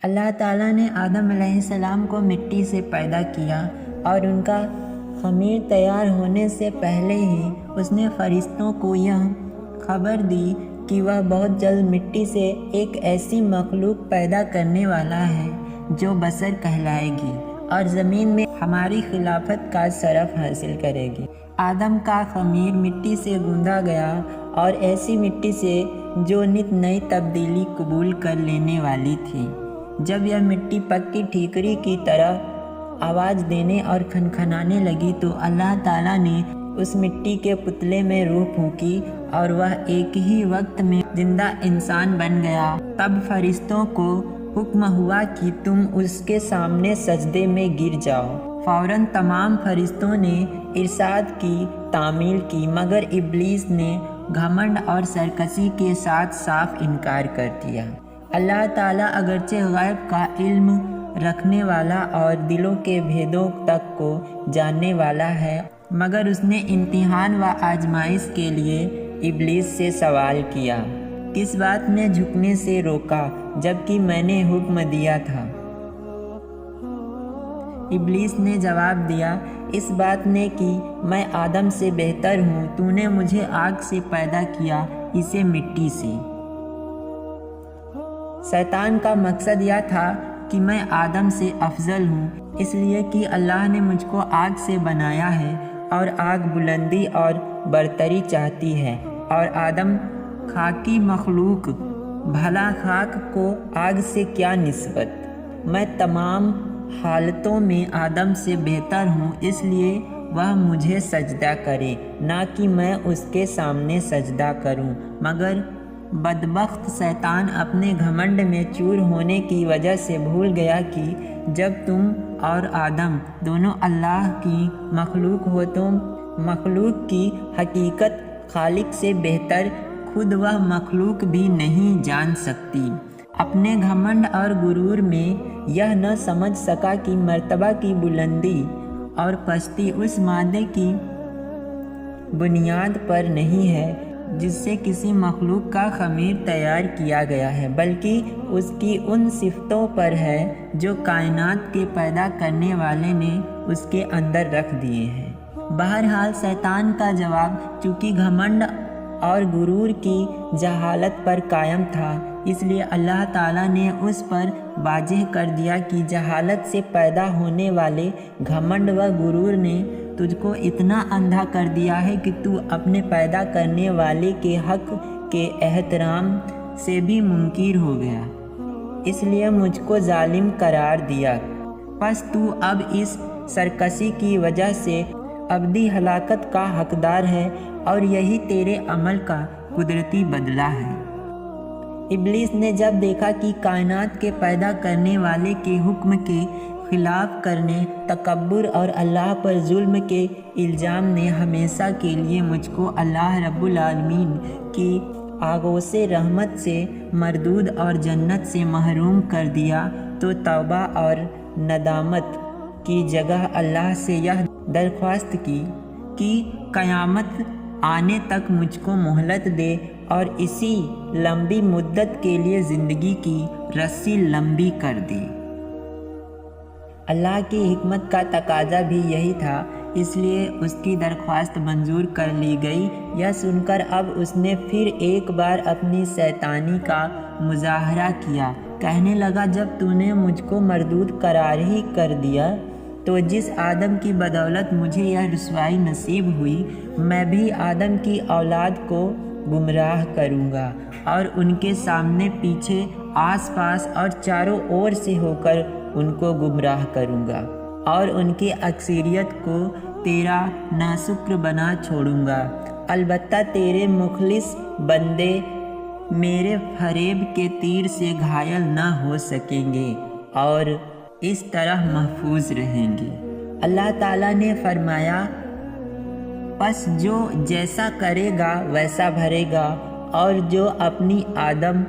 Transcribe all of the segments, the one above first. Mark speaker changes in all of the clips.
Speaker 1: اللہ تعالیٰ نے آدم علیہ السلام کو مٹی سے پیدا کیا اور ان کا خمیر تیار ہونے سے پہلے ہی اس نے فرشتوں کو یہ خبر دی کہ وہ بہت جلد مٹی سے ایک ایسی مخلوق پیدا کرنے والا ہے جو بشر کہلائے گی اور زمین میں ہماری خلافت کا شرف حاصل کرے گی۔ آدم کا خمیر مٹی سے گوندھا گیا اور ایسی مٹی سے جو نت نئی تبدیلی قبول کر لینے والی تھی۔ جب یہ مٹی پکی ٹھیکری کی طرح آواز دینے اور کھنکھنانے لگی تو اللہ تعالیٰ نے اس مٹی کے پتلے میں روح پھونکی اور وہ ایک ہی وقت میں زندہ انسان بن گیا۔ تب فرشتوں کو حکم ہوا کہ تم اس کے سامنے سجدے میں گر جاؤ۔ فوراً تمام فرشتوں نے ارشاد کی تعمیل کی، مگر ابلیس نے گھمنڈ اور سرکشی کے ساتھ صاف انکار کر دیا۔ اللہ تعالیٰ اگرچہ غیب کا علم رکھنے والا اور دلوں کے بھیدوں تک کو جاننے والا ہے، مگر اس نے امتحان و آزمائش کے لیے ابلیس سے سوال کیا، کس بات نے جھکنے سے روکا جبکہ میں نے حکم دیا تھا؟ ابلیس نے جواب دیا، اس بات نے کہ میں آدم سے بہتر ہوں، تو نے مجھے آگ سے پیدا کیا، اسے مٹی سے۔ شیطان کا مقصد یہ تھا کہ میں آدم سے افضل ہوں، اس لیے کہ اللہ نے مجھ کو آگ سے بنایا ہے اور آگ بلندی اور برتری چاہتی ہے، اور آدم خاکی مخلوق، بھلا خاک کو آگ سے کیا نسبت؟ میں تمام حالتوں میں آدم سے بہتر ہوں، اس لیے وہ مجھے سجدہ کرے، نہ کہ میں اس کے سامنے سجدہ کروں۔ مگر بدبخت شیطان اپنے گھمنڈ میں چور ہونے کی وجہ سے بھول گیا کہ جب تم اور آدم دونوں اللہ کی مخلوق ہو تو مخلوق کی حقیقت خالق سے بہتر خود وہ مخلوق بھی نہیں جان سکتی۔ اپنے گھمنڈ اور غرور میں یہ نہ سمجھ سکا کہ مرتبہ کی بلندی اور پستی اس مادے کی بنیاد پر نہیں ہے جس سے کسی مخلوق کا خمیر تیار کیا گیا ہے، بلکہ اس کی ان صفتوں پر ہے جو کائنات کے پیدا کرنے والے نے اس کے اندر رکھ دیے ہیں۔ بہرحال شیطان کا جواب چونکہ گھمنڈ اور غرور کی جہالت پر قائم تھا، اس لیے اللہ تعالیٰ نے اس پر واضح کر دیا کہ جہالت سے پیدا ہونے والے گھمنڈ و غرور نے تجھ کو اتنا اندھا کر دیا ہے کہ تو اپنے پیدا کرنے والے کے حق کے احترام سے بھی منکر ہو گیا، اس لیے مجھ کو ظالم قرار دیا۔ پس تو اب اس سرکشی کی وجہ سے ابدی ہلاکت کا حقدار ہے اور یہی تیرے عمل کا قدرتی بدلہ ہے۔ ابلیس نے جب دیکھا کہ کائنات کے پیدا کرنے والے کے حکم کے خلاف کرنے، تکبر اور اللہ پر ظلم کے الزام نے ہمیشہ کے لیے مجھ کو اللہ رب العالمین کی آغوش رحمت سے مردود اور جنت سے محروم کر دیا، تو توبہ اور ندامت کی جگہ اللہ سے یہ درخواست کی کہ قیامت آنے تک مجھ کو مہلت دے اور اسی لمبی مدت کے لیے زندگی کی رسی لمبی کر دے۔ اللہ کی حکمت کا تقاضا بھی یہی تھا، اس لیے اس کی درخواست منظور کر لی گئی۔ یہ سن کر اب اس نے پھر ایک بار اپنی شیطانی کا مظاہرہ کیا، کہنے لگا، جب تو نے مجھ کو مردود قرار ہی کر دیا تو جس آدم کی بدولت مجھے یہ رسوائی نصیب ہوئی، میں بھی آدم کی اولاد کو گمراہ کروں گا اور ان کے سامنے پیچھے آس پاس اور چاروں اور سے ہو کر ان کو گمراہ کروں گا اور ان کی اکثریت کو تیرا ناشکر بنا چھوڑوں گا۔ البتہ تیرے مخلص بندے میرے فریب کے تیر سے گھائل نہ ہو سکیں گے اور اس طرح محفوظ رہیں گے۔ اللہ تعالیٰ نے فرمایا، پس جو جیسا کرے گا ویسا بھرے گا، اور جو اپنی آدم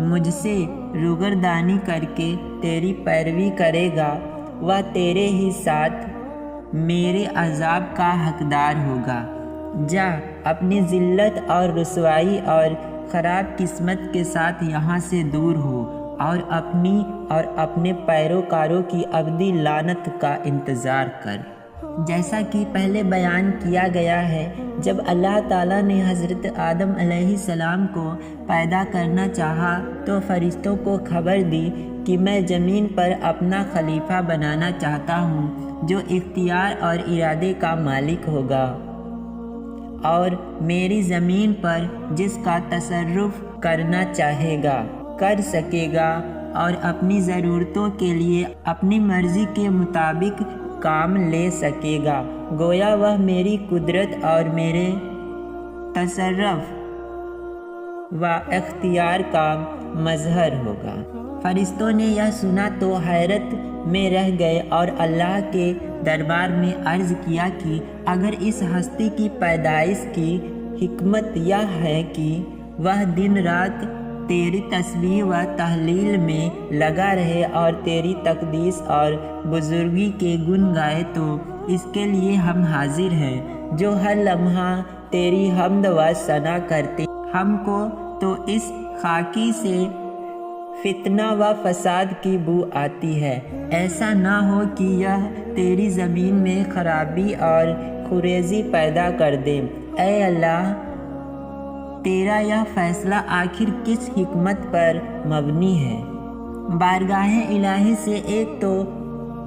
Speaker 1: مجھ سے روگردانی کر کے تیری پیروی کرے گا وہ تیرے ہی ساتھ میرے عذاب کا حقدار ہوگا۔ جا اپنی ذلت اور رسوائی اور خراب قسمت کے ساتھ یہاں سے دور ہو اور اپنے پیروکاروں کی ابدی لعنت کا انتظار کر۔ جیسا کہ پہلے بیان کیا گیا ہے، جب اللہ تعالیٰ نے حضرت آدم علیہ السلام کو پیدا کرنا چاہا تو فرشتوں کو خبر دی کہ میں زمین پر اپنا خلیفہ بنانا چاہتا ہوں جو اختیار اور ارادے کا مالک ہوگا اور میری زمین پر جس کا تصرف کرنا چاہے گا کر سکے گا اور اپنی ضرورتوں کے لیے اپنی مرضی کے مطابق کام لے سکے گا، گویا وہ میری قدرت اور میرے تصرف و اختیار کا مظہر ہوگا۔ فرشتوں نے یہ سنا تو حیرت میں رہ گئے اور اللہ کے دربار میں عرض کیا کہ اگر اس ہستی کی پیدائش کی حکمت یہ ہے کہ وہ دن رات تیری تسبیح و تحلیل میں لگا رہے اور تیری تقدیس اور بزرگی کے گن گائے تو اس کے لیے ہم حاضر ہیں جو ہر لمحہ تیری حمد و ثنا کرتے۔ ہم کو تو اس خاکی سے فتنہ و فساد کی بو آتی ہے، ایسا نہ ہو کہ یہ تیری زمین میں خرابی اور خریزی پیدا کر دے۔ اے اللہ، تیرا یہ فیصلہ آخر کس حکمت پر مبنی ہے؟ بارگاہ الہی سے ایک تو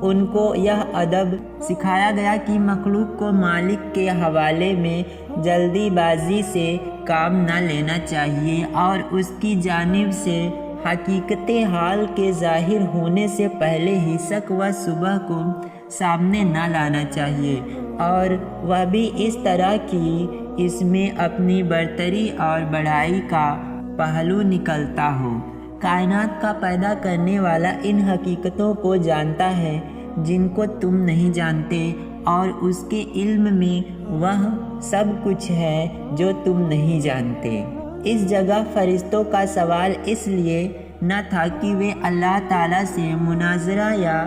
Speaker 1: ان کو یہ ادب سکھایا گیا کہ مخلوق کو مالک کے حوالے میں جلدی بازی سے کام نہ لینا چاہیے اور اس کی جانب سے حقیقت حال کے ظاہر ہونے سے پہلے ہی شک و شبہ کو سامنے نہ لانا چاہیے، اور وہ بھی اس طرح کہ اس میں اپنی برتری اور بڑائی کا پہلو نکلتا ہو۔ کائنات کا پیدا کرنے والا ان حقیقتوں کو جانتا ہے جن کو تم نہیں جانتے، اور اس کے علم میں وہ سب کچھ ہے جو تم نہیں جانتے۔ اس جگہ فرشتوں کا سوال اس لیے نہ تھا کہ وہ اللہ تعالیٰ سے مناظرہ یا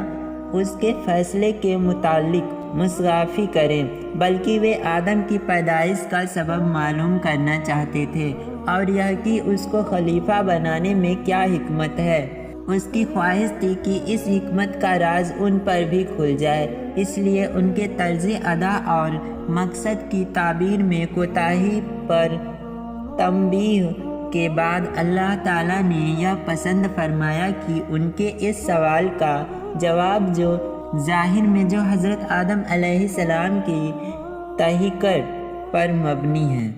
Speaker 1: اس کے فیصلے کے متعلق مصغافی کریں، بلکہ وہ آدم کی پیدائش کا سبب معلوم کرنا چاہتے تھے اور یہ کہ اس کو خلیفہ بنانے میں کیا حکمت ہے۔ اس کی خواہش تھی کہ اس حکمت کا راز ان پر بھی کھل جائے، اس لیے ان کے طرز ادا اور مقصد کی تعبیر میں کوتاہی پر تنبیہ کے بعد اللہ تعالیٰ نے یہ پسند فرمایا کہ ان کے اس سوال کا جواب جو ظاہر میں جو حضرت آدم علیہ السلام کی تحقیق پر مبنی ہے